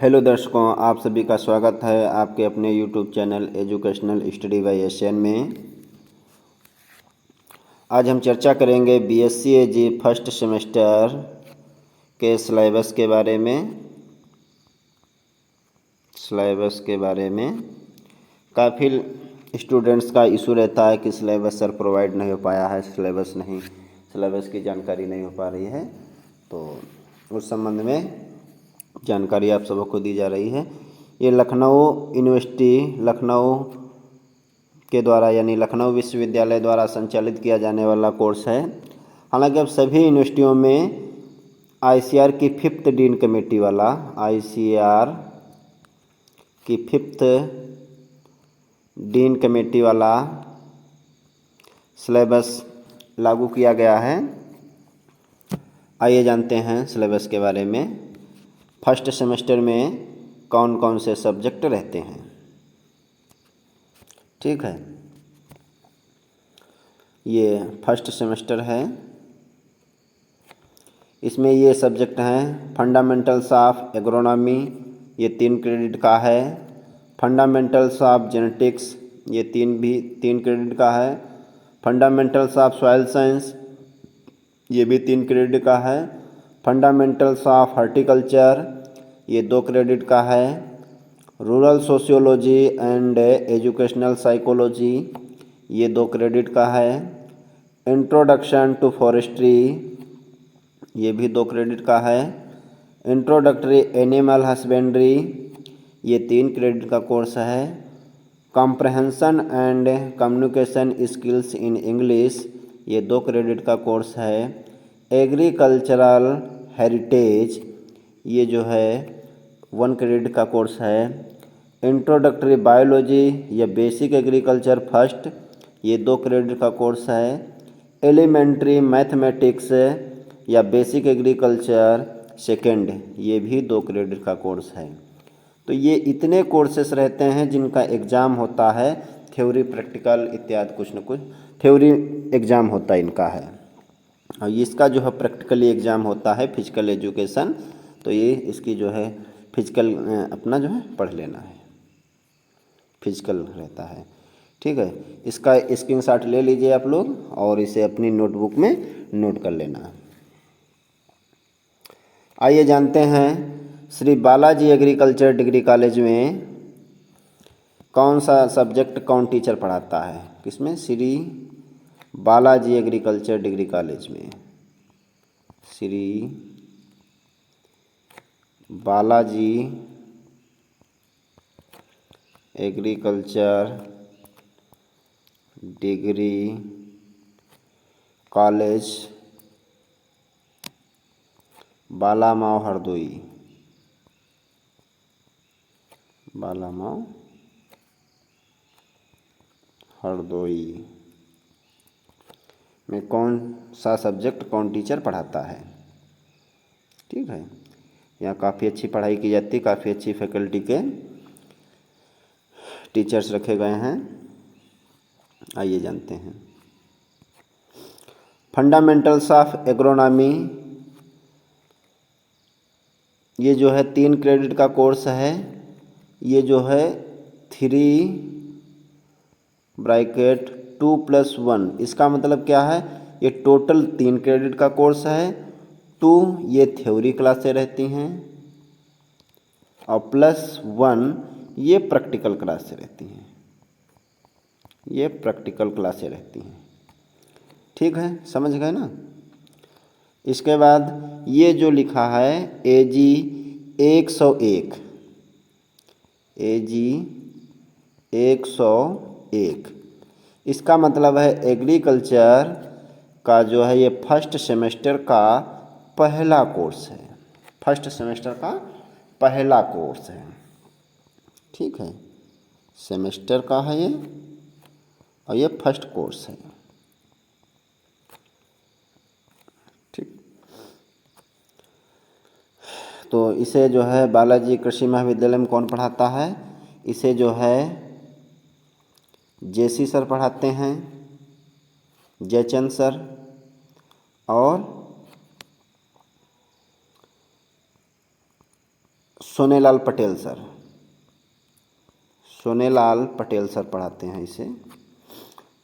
Hello दर्शकों, आप सभी का स्वागत है आपके अपने YouTube channel educational study by Asian में। आज हम चर्चा करेंगे बीएससी एजी फर्स्ट सेमेस्टर के सिलेबस के बारे में। काफ़ी स्टूडेंट्स का इशू रहता है कि सिलेबस सर प्रोवाइड नहीं हो पाया है, सिलेबस की जानकारी नहीं हो पा रही है। तो उस संबंध में जानकारी आप सबको दी जा रही है। ये लखनऊ यूनिवर्सिटी लखनऊ के द्वारा यानी लखनऊ विश्वविद्यालय द्वारा संचालित किया जाने वाला कोर्स है। हालांकि अब सभी यूनिवर्सिटियों में आईसीआर की फिफ्थ डीन कमेटी वाला सिलेबस लागू किया गया है। आइए जानते हैं सिलेबस के बारे में। फर्स्ट सेमेस्टर में कौन कौन से सब्जेक्ट रहते हैं। ठीक है, ये फर्स्ट सेमेस्टर है। इसमें ये सब्जेक्ट हैं फंडामेंटल्स ऑफ एग्रोनॉमी, ये 3 क्रेडिट का है। फंडामेंटल्स ऑफ जेनेटिक्स, ये 3 क्रेडिट का है। फंडामेंटल्स ऑफ सॉइल साइंस, ये भी 3 क्रेडिट का है। फंडामेंटल्स ऑफ हॉर्टिकल्चर, ये 2 क्रेडिट का है। Rural sociology and educational psychology, ये 2 क्रेडिट का है। इंट्रोडक्शन टू फॉरेस्ट्री, ये भी 2 क्रेडिट का है। इंट्रोडक्टरी एनिमल हस्बेंड्री, ये 3 क्रेडिट का कोर्स है। Comprehension and communication skills in English, ये 2 क्रेडिट का कोर्स है। एग्रीकल्चरल हेरिटेज, ये जो है 1 क्रेडिट का कोर्स है। इंट्रोडक्टरी बायोलॉजी या बेसिक एग्रीकल्चर फर्स्ट, ये 2 क्रेडिट का कोर्स है। एलिमेंट्री मैथमेटिक्स या बेसिक एग्रीकल्चर सेकेंड, ये भी 2 क्रेडिट का कोर्स है। तो ये इतने कोर्सेस रहते हैं जिनका एग्ज़ाम होता है, थ्योरी प्रैक्टिकल इत्यादि कुछ न कुछ थ्योरी एग्ज़ाम होता है इनका है। और इसका जो है प्रैक्टिकली एग्ज़ाम होता है फिजिकल एजुकेशन। तो ये इसकी जो है फिजिकल अपना जो है पढ़ लेना है, फिजिकल रहता है। ठीक है, इसका स्क्रीनशॉट ले लीजिए आप लोग और इसे अपनी नोटबुक में नोट कर लेना। आइए जानते हैं Shri Balaji agriculture degree college में कौन सा सब्जेक्ट कौन टीचर पढ़ाता है। किसमें? Shri Balaji agriculture degree college में Shri Balaji agriculture degree college Balamau Hardoi में कौन सा सब्जेक्ट कौन टीचर पढ़ाता है। ठीक है, यहाँ काफ़ी अच्छी पढ़ाई की जाती है, काफ़ी अच्छी फैकल्टी के टीचर्स रखे गए हैं। आइए जानते हैं फंडामेंटल्स ऑफ एग्रोनॉमी, ये जो है 3 क्रेडिट का कोर्स है। ये जो है 3+2+1, इसका मतलब क्या है? ये टोटल 3 क्रेडिट का कोर्स है। 2 ये थ्योरी क्लासें रहती हैं और +1 ये प्रैक्टिकल क्लासें रहती हैं। ठीक है, समझ गए ना। इसके बाद ये जो लिखा है AG 101, AG 101, इसका मतलब है एग्रीकल्चर का जो है ये फर्स्ट सेमेस्टर का पहला कोर्स है। फर्स्ट सेमेस्टर का पहला कोर्स है। ठीक है, सेमेस्टर का है ये और ये फर्स्ट कोर्स है। ठीक, तो इसे जो है बालाजी कृषि महाविद्यालय में कौन पढ़ाता है? इसे जो है जेसी सर पढ़ाते हैं, जयचंद सर, और सोनेलाल पटेल सर, सोनेलाल पटेल सर पढ़ाते हैं इसे,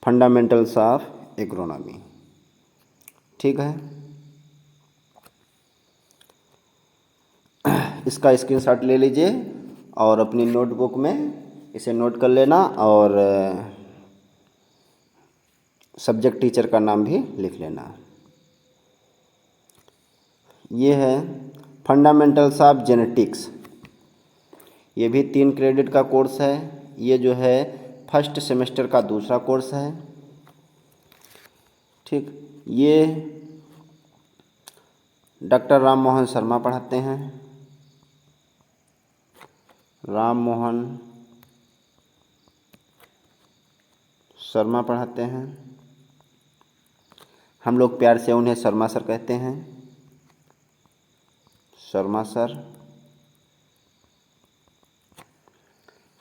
फंडामेंटल्स ऑफ एग्रोनॉमी। ठीक है, इसका स्क्रीनशॉट ले लीजिए और अपनी नोटबुक में इसे नोट कर लेना और सब्जेक्ट टीचर का नाम भी लिख लेना। ये है फंडामेंटल्स ऑफ जेनेटिक्स, ये भी 3 क्रेडिट का कोर्स है। ये जो है फर्स्ट सेमेस्टर का दूसरा कोर्स है। ठीक, ये डॉक्टर राम मोहन शर्मा पढ़ाते हैं, राम मोहन शर्मा पढ़ाते हैं। हम लोग प्यार से उन्हें शर्मा सर कहते हैं, शर्मा सर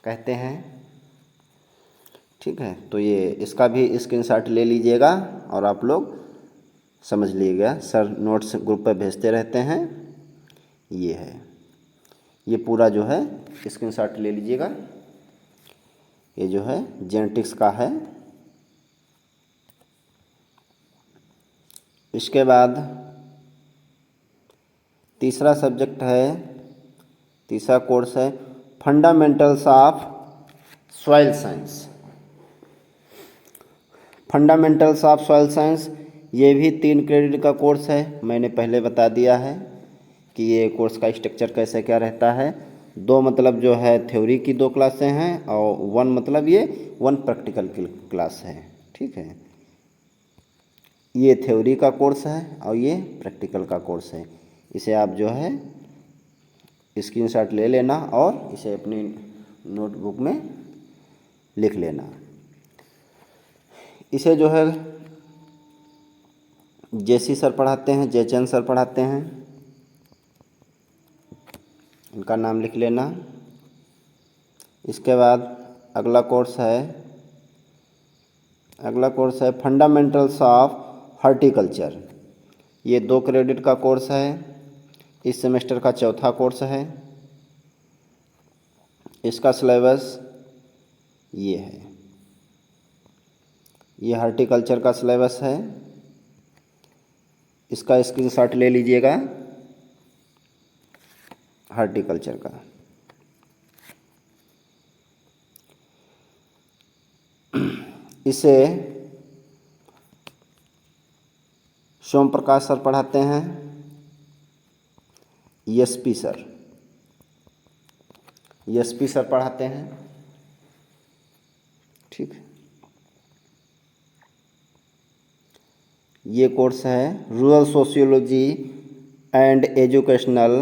कहते हैं। ठीक है, तो ये इसका भी स्क्रीनशॉट ले लीजिएगा और आप लोग समझ लीजिएगा, सर नोट्स ग्रुप पर भेजते रहते हैं। ये है, ये पूरा जो है स्क्रीनशॉट ले लीजिएगा। ये जो है जेनेटिक्स का है। इसके बाद तीसरा सब्जेक्ट है, तीसरा कोर्स है fundamentals of soil science. Fundamentals of soil science ये भी 3 क्रेडिट का कोर्स है। मैंने पहले बता दिया है कि ये कोर्स का स्ट्रक्चर कैसे क्या रहता है। 2 मतलब जो है थ्योरी की 2 क्लासें हैं और 1 मतलब ये 1 प्रैक्टिकल की क्लास है। ठीक है, ये थ्योरी का कोर्स है और ये प्रैक्टिकल का कोर्स है। इसे आप जो है स्क्रीनशॉट ले लेना और इसे अपनी नोटबुक में लिख लेना। इसे जो है जेसी सर पढ़ाते हैं, जयचंद सर पढ़ाते हैं, इनका नाम लिख लेना। इसके बाद अगला कोर्स है फंडामेंटल्स ऑफ हॉर्टिकल्चर। ये 2 क्रेडिट का कोर्स है, इस सेमेस्टर का चौथा कोर्स है। इसका सिलेबस ये है, ये हॉर्टिकल्चर का सिलेबस है। इसका स्क्रीनशॉट ले लीजिएगा, हॉर्टिकल्चर का। इसे सोम प्रकाश सर पढ़ाते हैं, एसपी सर पढ़ाते हैं। ठीक, ये कोर्स है rural sociology and educational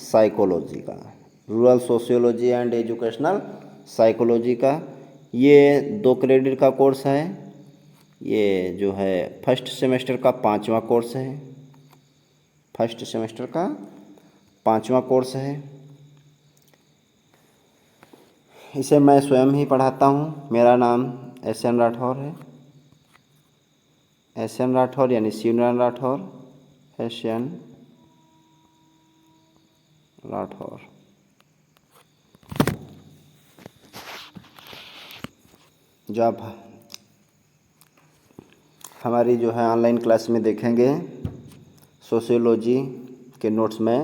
psychology का, rural sociology and educational psychology का। ये 2 क्रेडिट का कोर्स है। ये जो है फर्स्ट सेमेस्टर का 5वां कोर्स है, फर्स्ट सेमेस्टर का 5वां कोर्स है। इसे मैं स्वयं ही पढ़ाता हूँ। मेरा नाम एस.एन. राठौर है, एस.एन. राठौर यानी शिवनारायण राठौर, एस.एन. राठौर। जो आप हमारी जो है ऑनलाइन क्लास में देखेंगे, सोशियोलॉजी के नोट्स में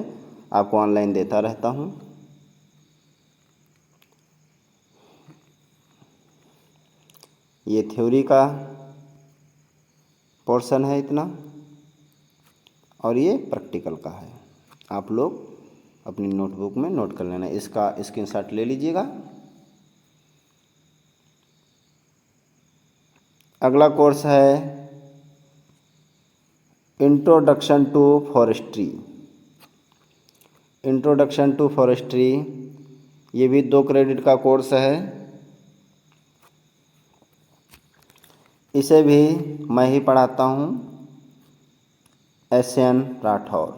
आपको ऑनलाइन देता रहता हूँ। ये थ्योरी का पोर्शन है इतना और ये प्रैक्टिकल का है। आप लोग अपनी नोटबुक में नोट कर लेना, इसका स्क्रीनशॉट ले लीजिएगा। अगला कोर्स है introduction to forestry. Introduction to forestry ये भी 2 क्रेडिट का कोर्स है। इसे भी मैं ही पढ़ाता हूँ, एस.एन. राठौर,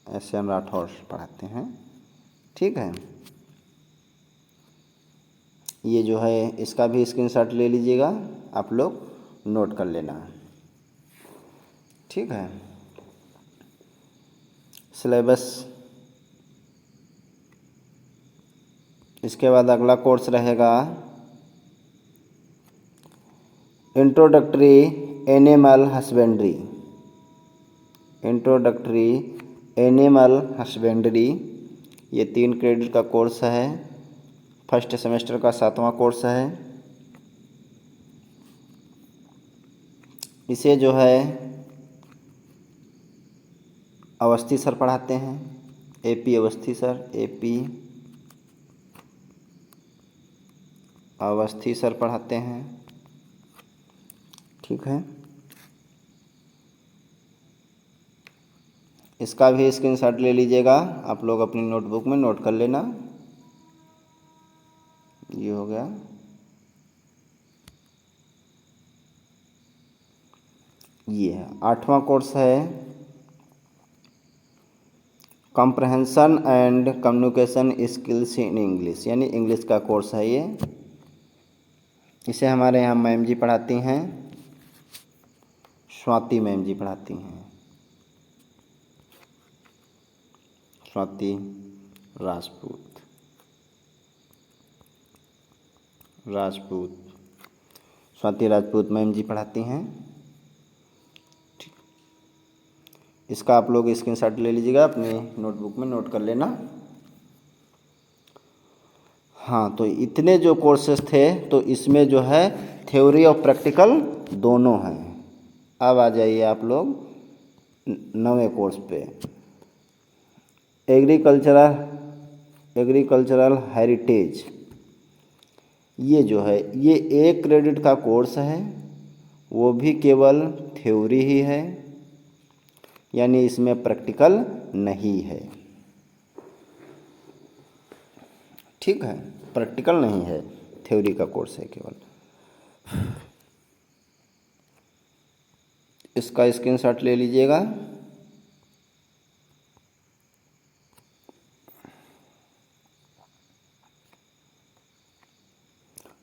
एस.एन. राठौर पढ़ाते हैं। ठीक है, ये जो है इसका भी स्क्रीनशॉट ले लीजिएगा, आप लोग नोट कर लेना। ठीक है, सिलेबस। इसके बाद अगला कोर्स रहेगा introductory animal husbandry. Introductory animal husbandry ये 3 क्रेडिट का कोर्स है। फर्स्ट सेमेस्टर का 7वां कोर्स है। इसे जो है अवस्थी सर पढ़ाते हैं, AP Awasthi sir, AP Awasthi sir पढ़ाते हैं। ठीक है, इसका भी स्क्रीनशॉट ले लीजिएगा, आप लोग अपनी नोटबुक में नोट कर लेना। ये हो गया। ये है 8वां कोर्स है comprehension and communication skills in English, यानी इंग्लिश का कोर्स है ये। इसे हमारे यहाँ मैम जी पढ़ाती हैं, स्वाति मैम जी पढ़ाती हैं, स्वाति राजपूत, स्वाति राजपूत मैम जी पढ़ाती हैं। ठीक, इसका आप लोग स्क्रीनशॉट ले लीजिएगा, अपनी नोटबुक में नोट कर लेना। हाँ, तो इतने जो कोर्सेज थे तो इसमें जो है थ्योरी और प्रैक्टिकल दोनों हैं। अब आ जाइए आप लोग 9वें कोर्स पे, एग्रीकल्चरल हेरिटेज। ये जो है ये 1 क्रेडिट का कोर्स है, वो भी केवल थ्योरी ही है, यानी इसमें प्रैक्टिकल नहीं है। ठीक है, प्रैक्टिकल नहीं है, थ्योरी का कोर्स है केवल। इसका स्क्रीनशॉट ले लीजिएगा।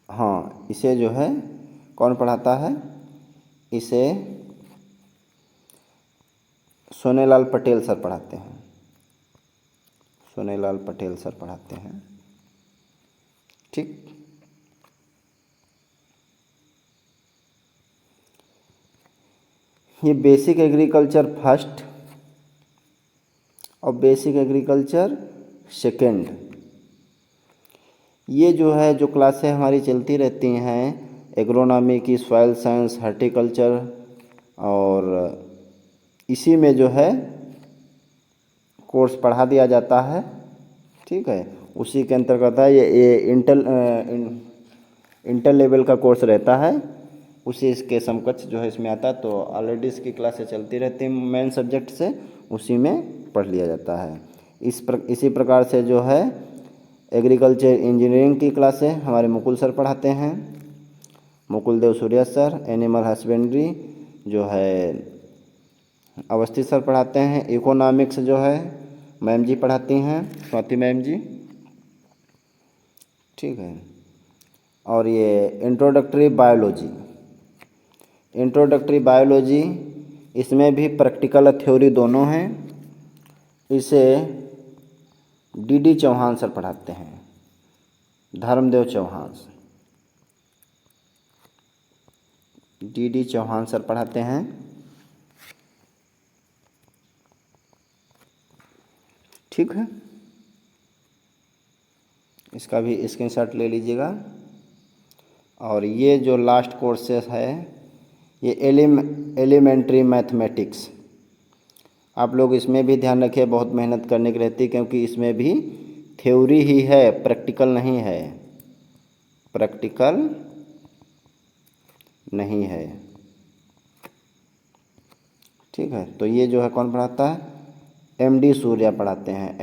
हाँ, इसे जो है कौन पढ़ाता है? इसे सोनेलाल पटेल सर पढ़ाते हैं, सोनेलाल पटेल सर पढ़ाते हैं। ठीक, ये बेसिक एग्रीकल्चर फर्स्ट और बेसिक एग्रीकल्चर सेकंड, ये जो है जो क्लासें हमारी चलती रहती हैं एग्रोनॉमी की, सॉइल साइंस, हॉर्टिकल्चर, और इसी में जो है कोर्स पढ़ा दिया जाता है। ठीक है, उसी के अंतर्गत है ये इंटर लेवल का कोर्स रहता है, उसी इसके समकक्ष जो है इसमें आता है। तो ऑलरेडी इसकी क्लासें चलती रहती हैं मेन सब्जेक्ट से, उसी में पढ़ लिया जाता है। इसी प्रकार से जो है एग्रीकल्चर इंजीनियरिंग की क्लासें हमारे मुकुल सर पढ़ाते हैं, मुकुल देव सूर्या सर। एनिमल हस्बेंड्री जो है अवस्थी सर पढ़ाते हैं। इकोनॉमिक्स जो है मैम जी पढ़ाती हैं, स्वाति मैम जी। ठीक है, और ये इंट्रोडक्टरी बायोलॉजी, इसमें भी प्रैक्टिकल और थ्योरी दोनों हैं। इसे डी चौहान सर पढ़ाते हैं, धर्मदेव चौहान, डी चौहान सर पढ़ाते हैं। ठीक है, इसका भी स्क्रीनशॉट ले लीजिएगा। और ये जो लास्ट कोर्सेस है ये एलिमेंट्री मैथमेटिक्स, आप लोग इसमें भी ध्यान रखिए, बहुत मेहनत करने की रहती है, क्योंकि इसमें भी थ्योरी ही है, प्रैक्टिकल नहीं है, प्रैक्टिकल नहीं है। ठीक है, तो ये जो है कौन पढ़ाता है? एमडी सूर्या पढ़ाते हैं,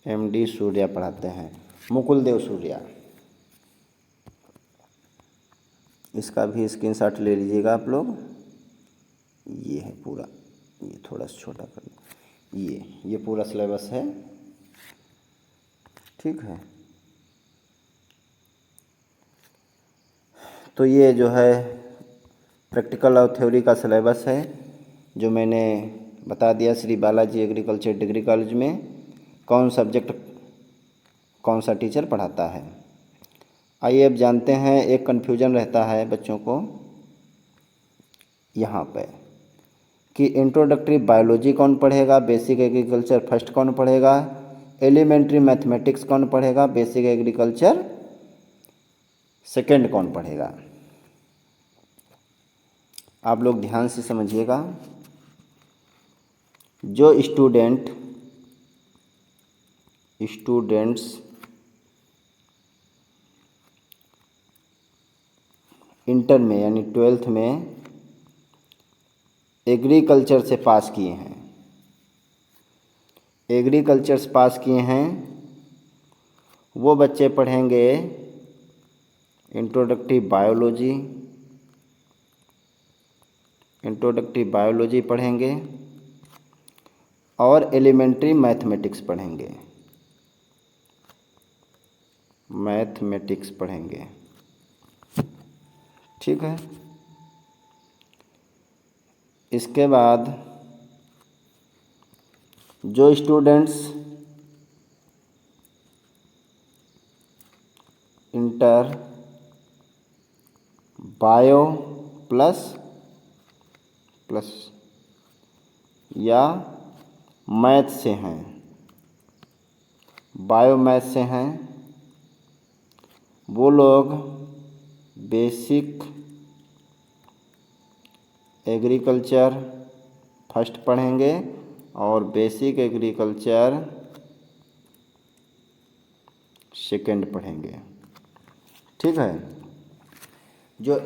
एमडी सूर्या पढ़ाते हैं, मुकुल देव सूर्या। इसका भी स्क्रीनशॉट ले लीजिएगा आप लोग। ये है पूरा, ये थोड़ा सा छोटा कर लो, ये पूरा सिलेबस है। ठीक है, तो ये जो है प्रैक्टिकल और थ्योरी का सिलेबस है जो मैंने बता दिया। Shri Balaji agriculture degree college में कौन सब्जेक्ट कौन सा टीचर पढ़ाता है। आइए अब जानते हैं, एक कन्फ्यूजन रहता है बच्चों को यहाँ पे कि इंट्रोडक्टरी बायोलॉजी कौन पढ़ेगा, बेसिक एग्रीकल्चर फर्स्ट कौन पढ़ेगा, एलिमेंट्री मैथमेटिक्स कौन पढ़ेगा, बेसिक एग्रीकल्चर सेकंड कौन पढ़ेगा। आप लोग ध्यान से समझिएगा। जो स्टूडेंट्स इंटर में यानी 12th में एग्रीकल्चर से पास किए हैं, वो बच्चे पढ़ेंगे इंट्रोडक्टरी बायोलॉजी पढ़ेंगे और एलिमेंट्री मैथमेटिक्स पढ़ेंगे। ठीक है। इसके बाद जो स्टूडेंट्स इंटर बायो प्लस या मैथ से हैं, बायो मैथ से हैं, वो लोग बेसिक एग्रीकल्चर फर्स्ट पढ़ेंगे और बेसिक एग्रीकल्चर सेकंड पढ़ेंगे। ठीक है। जो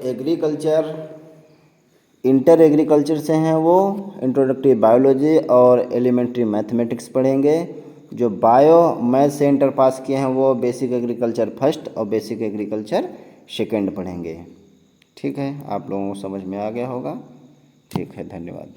इंटर एग्रीकल्चर से हैं वो इंट्रोडक्टरी बायोलॉजी और एलिमेंट्री मैथमेटिक्स पढ़ेंगे। जो बायो मैथ से इंटर पास किए हैं वो बेसिक एग्रीकल्चर फर्स्ट और बेसिक एग्रीकल्चर सेकंड पढ़ेंगे। ठीक है। आप लोगों को समझ में आ गया होगा। ठीक है, धन्यवाद।